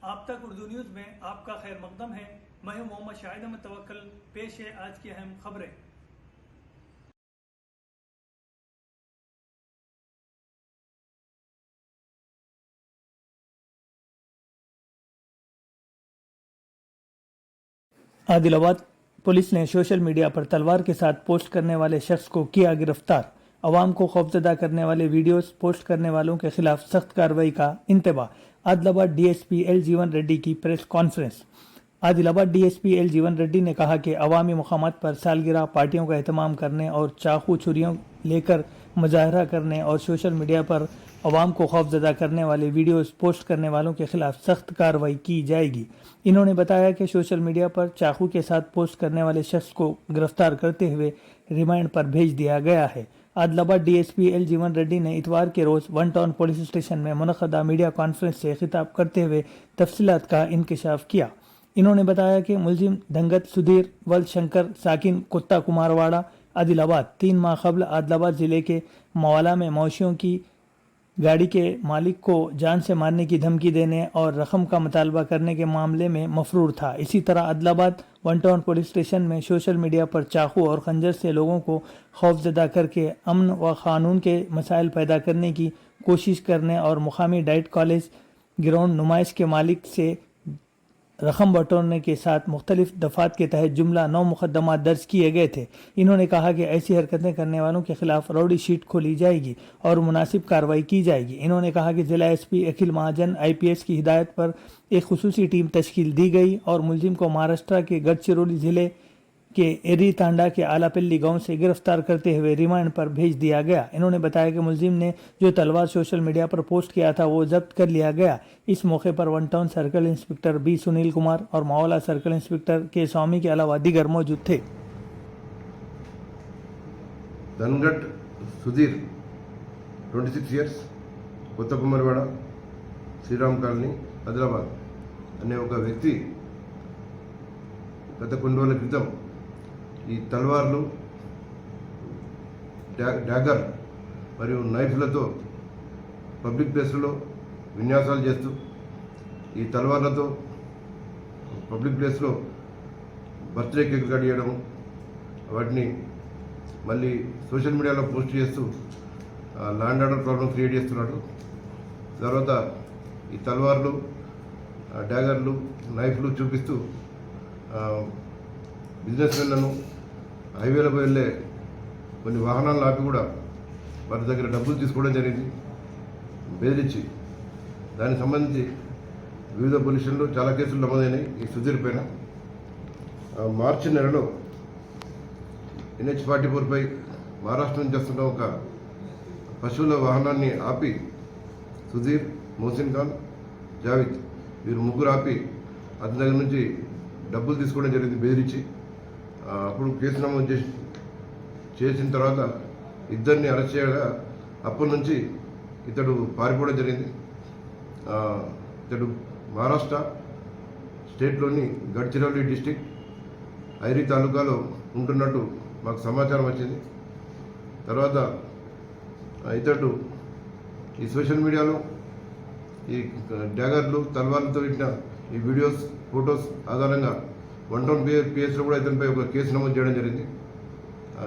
आप तक उर्दू न्यूज में आपका खैर मकदम है। मैं हूं मोहम्मद शाहिद अहमद तवक्कल। पेश है आज की अहम खबरें। आदिलाबाद पुलिस ने सोशल मीडिया पर तलवार के साथ पोस्ट करने वाले शख्स को किया गिरफ्तार। अवाम को खौफजदा करने वाले वीडियोस पोस्ट करने वालों के खिलाफ सख्त कार्रवाई का इंतबा। आदिलाबाद डीएसपी एल जीवन रेड्डी की press conference. Adilabad DSP L जीवन रेड्डी ने कहा कि अवामी मुकामात पर सालगिरह पार्टियों का एहतमाम करने और चाकू छुरियों लेकर मुजाहरा करने और सोशल मीडिया पर अवाम को खौफजदा करने वाले वीडियोस पोस्ट करने वालों के खिलाफ सख्त कार्रवाई की जाएगी। इन्होंने बताया कि सोशल मीडिया पर चाकू के साथ पोस्ट करने वाले शख्स को गिरफ्तार करते हुए रिमांड पर भेज दिया गया है। आदिलाबाद डीएसपी एल जीवन रेड्डी ने इतवार के रोज वन टाउन पुलिस स्टेशन में मुनक़दा मीडिया कॉन्फ्रेंस से खिताब करते हुए तफसीलात का इंकशाफ किया। इन्होंने बताया कि मुलजिम धंगत सुधीर वल शंकर साकिन कुत्ता कुमारवाड़ा आदिलाबाद 3 माह कबल आदिलाबाद जिले के मवाला में मवेशियों की गाड़ी के मालिक को जान से मारने की धमकी देने और रकम का मुतालबा करने के मामले में मफरूर था। इसी तरह Adilabad one town police station में सोशल मीडिया पर चाकू और खंजर से लोगों को खौफजदा करके अमन व कानून के मसाइल पैदा करने की कोशिश करने और मुकामी डाइट कॉलेज ग्राउंड नुमाइश के मालिक से रकम बटोरने के साथ मुख्तलिफ दफात के तहत जुमला 9 मुकदमा दर्ज किए गए थे। इन्होंने कहा कि ऐसी हरकतें करने वालों के खिलाफ रौडी शीट खोली जाएगी और मुनासिब कार्रवाई की जाएगी। इन्होंने कहा कि जिला एसपी अखिल महाजन IPS की हिदायत पर एक खुसूसी टीम तश्कील दी गई और मुलजिम को महाराष्ट्र के गढ़चिरौली जिले के एरी तांडा के आलापल्ली गांव से गिरफ्तार करते हुए रिमांड पर भेज दिया गया। इन्होंने बताया कि मुलजिम ने जो तलवार सोशल मीडिया पर पोस्ट किया था वो जब्त कर लिया गया। इस मौके पर one town circle inspector B Sunil Kumar और मावला सर्कल इंस्पेक्टर के स्वामी के अलावा दीगर मौजूद थे। धनगट सुधीर 26 years కొత్త కుమార్వాడ శ్రీరామ్ కాలనీ ఆదిలాబాద్ అనే ఒక వ్యక్తి గత కొన్ని రోజుల క్రితం ఈ తల్వార్లు డాగర్ మరియు నైఫ్లతో పబ్లిక్ ప్లేస్లలో విన్యాసాలు చేస్తూ ఈ తల్వార్లతో పబ్లిక్ ప్లేస్లో బర్త్డే కేక్ కట్ చేయడం వాటిని మళ్ళీ సోషల్ మీడియాలో పోస్ట్ చేస్తూ ల్యాండ్ ఆర్డర్ ప్రాబ్లం క్రియేట్ చేస్తున్నాడు. తర్వాత ఈ తల్వార్లు డాగర్లు నైఫ్లు చూపిస్తూ బిజినెస్ మెన్లను హైవేలకు వెళ్ళే కొన్ని వాహనాలను ఆపి కూడా వారి దగ్గర డబ్బులు తీసుకోవడం జరిగింది బెదిరించి. దానికి సంబంధించి వివిధ పొజిషన్లో చాలా కేసులు నమోదైనాయి ఈ సుధీర్ పైన. మార్చి నెలలో NH-44 పై మహారాష్ట్ర నుంచి వస్తున్న ఒక పశువుల వాహనాన్ని ఆపి సుధీర్, మోసిన్ ఖాన్, జావిద్ వీరు ముగ్గురు ఆపి అతని దగ్గర నుంచి డబ్బులు తీసుకోవడం జరిగింది బెదిరించి. అప్పుడు కేసు నమోదు చేసిన తర్వాత ఇద్దరిని అరెస్ట్ చేయగా అప్పటి నుంచి ఇతడు పారిపోవడం జరిగింది. ఇతడు మహారాష్ట్ర స్టేట్లోని గడ్చిరౌలి డిస్టిక్ ఐరీ తాలూకాలో ఉంటున్నట్టు మాకు సమాచారం వచ్చింది. తర్వాత ఇతడు ఈ సోషల్ మీడియాలో ఈ డాగర్లు తల్వార్లతో ఇచ్చిన ఈ వీడియోస్ ఫొటోస్ ఆధారంగా వన్ టౌన్ PSలో కూడా ఇతనిపై ఒక కేసు నమోదు చేయడం జరిగింది.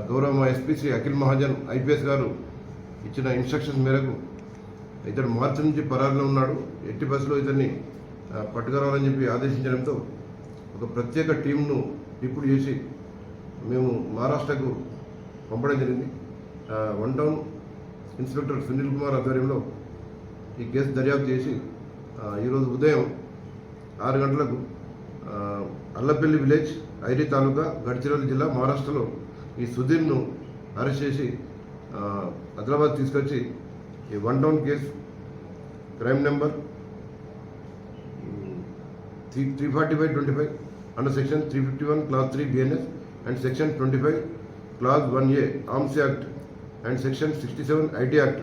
గౌరవ SP శ్రీ అఖిల్ మహాజన్ IPS గారు ఇచ్చిన ఇన్స్ట్రక్షన్స్ మేరకు ఇతడు మార్చి నుంచి పరారులో ఉన్నాడు. ఎట్టి బస్సులో ఇతన్ని పట్టుకురావాలని చెప్పి ఆదేశించడంతో ఒక ప్రత్యేక టీంను డిప్యూట్ చేసి మేము మహారాష్ట్రకు పంపడం జరిగింది. One town inspector Sunil Kumar ఆధ్వర్యంలో ఈ కేసు దర్యాప్తు చేసి ఈరోజు ఉదయం 6 గంటలకు అల్లపల్లి విలేజ్ ఐరీ తాలూకా గడ్చిరోలి జిల్లా మహారాష్ట్రలో ఈ సుధీర్ను అరెస్ట్ చేసి ఆదిలాబాద్ తీసుకొచ్చి ఈ one town case crime number 345/25 under section 351 class 3 BNS and section 25 class 1A arms act and section 67 IT act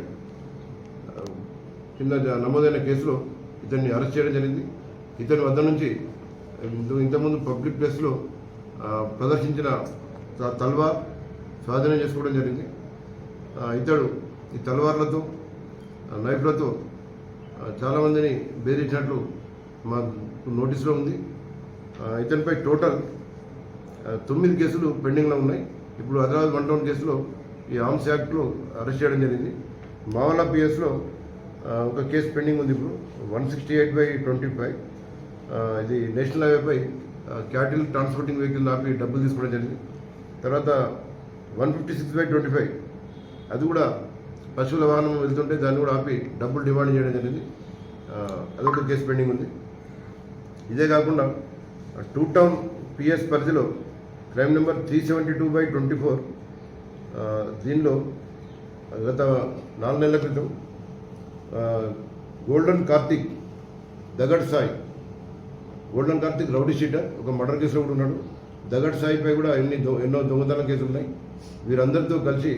కింద నమోదైన కేసులో ఇతన్ని అరెస్ట్ చేయడం జరిగింది. ఇతని వద్ద నుంచి ఇంతకుముందు పబ్లిక్ ప్లేస్లో ప్రదర్శించిన తల్వార్ స్వాధీనం చేసుకోవడం జరిగింది. ఇతడు ఈ తల్వార్లతో నైఫ్లతో చాలామందిని బెదిరించినట్లు మా నోటీస్లో ఉంది. ఇతనిపై టోటల్ 9 కేసులు పెండింగ్లో ఉన్నాయి. ఇప్పుడు హైదరాబాద్ 1 టౌన్ కేసులో ఈ ఆర్మ్స్ యాక్ట్లో అరెస్ట్ చేయడం జరిగింది. మావలా పిఎస్లో ఒక కేసు పెండింగ్ ఉంది. ఇప్పుడు 168/25 ఇది నేషనల్ హైవేపై క్యాటిల్ ట్రాన్స్పోర్టింగ్ వెహికల్ ఆపి డబ్బులు తీసుకోవడం జరిగింది. తర్వాత 156/25 అది కూడా పశువుల వాహనం వెళ్తుంటే దాన్ని కూడా ఆపి డబ్బులు డిమాండ్ చేయడం జరిగింది. అదొక కేసు పెండింగ్ ఉంది. ఇదే కాకుండా 2 టౌన్ పిఎస్ పరిధిలో క్రైమ్ నెంబర్ 372/24 దీనిలో గత 4 నెలల క్రితం గోల్డెన్ కార్తిక్ రౌడీ షీటర్ ఒక మర్డర్ కేసులో కూడా ఉన్నాడు. దగడ్ సాయిపై కూడా ఎన్నో దొంగతనం కేసులు ఉన్నాయి. వీరందరితో కలిసి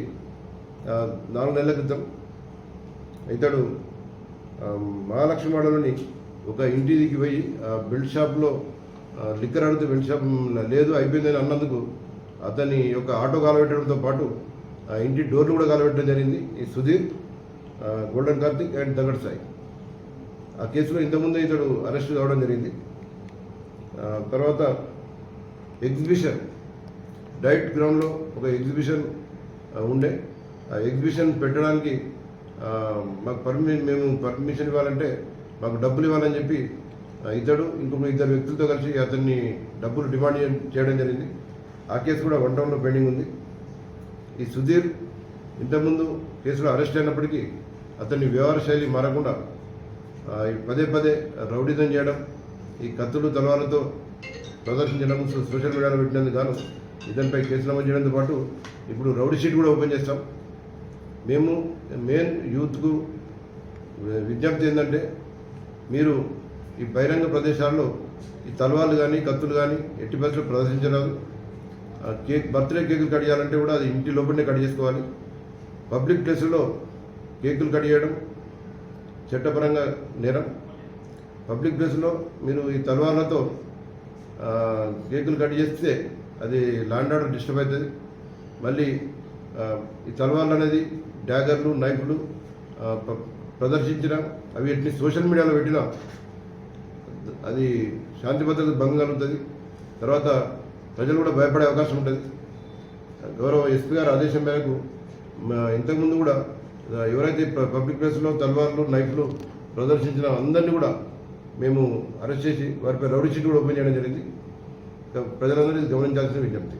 4 నెలల క్రితం ఇతడు మహాలక్ష్మివాడలోని ఒక ఇంటికి పోయి బెల్ట్ షాప్లో లిక్కర్ అడిగితే బెల్ట్ షాప్ లేదు అయిపోయిందని అన్నందుకు అతని యొక్క ఆటో కాలబెట్టడంతో పాటు ఆ ఇంటి డోర్లు కూడా కాలబెట్టడం జరిగింది. ఈ సుధీర్, గోల్డెన్ కార్తిక్ అండ్ దగడ్ సాయి. ఆ కేసులో ఇంతకుముందే ఇతడు అరెస్ట్ కావడం జరిగింది. తర్వాత ఎగ్జిబిషన్ డైట్ గ్రౌండ్లో ఒక ఎగ్జిబిషన్ ఉండే. ఆ ఎగ్జిబిషన్ పెట్టడానికి మాకు మేము పర్మిషన్ ఇవ్వాలంటే మాకు డబ్బులు ఇవ్వాలని చెప్పి ఇతడు ఇంకొక 2 వ్యక్తులతో కలిసి అతన్ని డబ్బులు డిమాండ్ చేయడం జరిగింది. ఆ కేసు కూడా 1 టౌన్లో పెండింగ్ ఉంది. ఈ సుధీర్ ఇంతకుముందు కేసులో అరెస్ట్ అయినప్పటికీ అతని వ్యవహార శైలి మారకుండా పదే రౌడీజం చేయడం, ఈ కత్తులు తలవాలతో ప్రదర్శించడం సోషల్ మీడియాలో పెట్టినందుకు గాను ఇతనిపై కేసు నమోదు చేయడంతో పాటు ఇప్పుడు రౌడీ షీట్ కూడా ఓపెన్ చేస్తాం. మేము మెయిన్ యూత్కు విజ్ఞప్తి ఏంటంటే మీరు ఈ బహిరంగ ప్రదేశాల్లో ఈ తలవాళ్ళు కానీ కత్తులు కానీ ఎట్టి పరిస్థితుల్లో ప్రదర్శించరాదు. బర్త్డే కేకులు కట్ చేయాలంటే కూడా అది ఇంటి లోపలనే కట్ చేసుకోవాలి. పబ్లిక్ ప్లేసుల్లో కేకులు కట్ చేయడం చట్టపరంగా నేరం. పబ్లిక్ ప్లేస్లో మీరు ఈ తలవాళ్ళతో కేకులు కట్ చేస్తే అది ల్యాండ్ ఆర్డర్ డిస్టర్బ్ అవుతుంది. మళ్ళీ ఈ తలవాళ్ళు అనేది డ్యాగర్లు, నైఫ్లు ప్రదర్శించిన అవి ఎట్టి సోషల్ మీడియాలో పెట్టినా అది శాంతి భద్రతకు భంగం కలుగుతుంది. తర్వాత ప్రజలు కూడా భయపడే అవకాశం ఉంటుంది. గౌరవ ఎస్పీ గారి ఆదేశం మేరకు ఇంతకుముందు కూడా ఎవరైతే పబ్లిక్ ప్లేస్లో తల్వార్లు, నైఫ్లు ప్రదర్శించిన అందరినీ కూడా మేము అరెస్ట్ చేసి వారిపై రౌడీ షీట్ కూడా ఓపెన్ చేయడం జరిగింది. ప్రజలందరూ ఇది గమనించాల్సిన విజ్ఞప్తి.